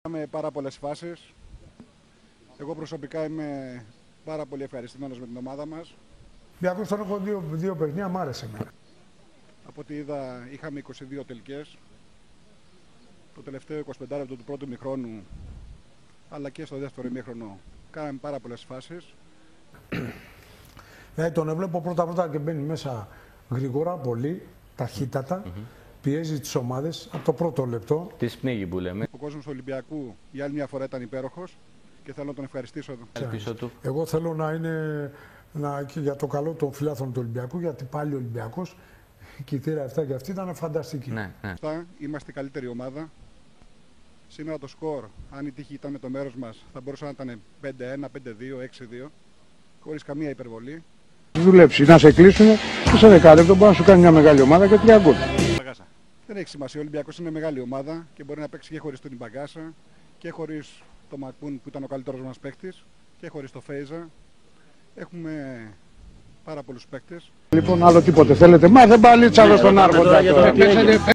Είχαμε πάρα πολλές φάσεις. Εγώ προσωπικά είμαι πάρα πολύ ευχαριστημένος με την ομάδα μας. Διακούς τον έχω δύο παιχνίδια, μ' άρεσε εμένα. Από ό,τι είδα είχαμε 22 τελικές. Το τελευταίο 25 λεπτό του πρώτου ημιχρόνου, αλλά και στο δεύτερο ημίχρονο, κάναμε πάρα πολλές φάσεις. Τον βλέπω πρώτα και μπαίνει μέσα γρήγορα, πολύ, ταχύτατα. Πιέζει τις ομάδες από το πρώτο λεπτό. Της πνίγει που λέμε. Ο κόσμος του Ολυμπιακού για άλλη μια φορά ήταν υπέροχος και θέλω να τον ευχαριστήσω. Πίσω του. Εγώ θέλω να είναι και για το καλό των φιλάθλων του Ολυμπιακού, γιατί πάλι ο Ολυμπιακός, η θύρα αυτά και αυτή ήταν φανταστική. Ναι. Είμαστε η καλύτερη ομάδα. Σήμερα το σκορ, αν η τύχη ήταν με το μέρος μας, θα μπορούσε να ήταν 5-1, 5-2, 6-2, χωρίς καμία υπερβολή. Δουλέψει, να σε κλείσουν και σε 10 λεπτό μπορεί να σου κάνει μια μεγάλη ομάδα και 3 γκολ. Δεν έχει σημασία. Ο Ολυμπιακός είναι μεγάλη ομάδα και μπορεί να παίξει και χωρίς τον Ιμπαγκάσα και χωρίς τον Μακούν που ήταν ο καλύτερος μας παίκτης και χωρίς τον Φέιζα. Έχουμε πάρα πολλούς παίκτες. Λοιπόν, άλλο τίποτε θέλετε. Μα δεν παλίτσα άλλο στον Άρχοντα.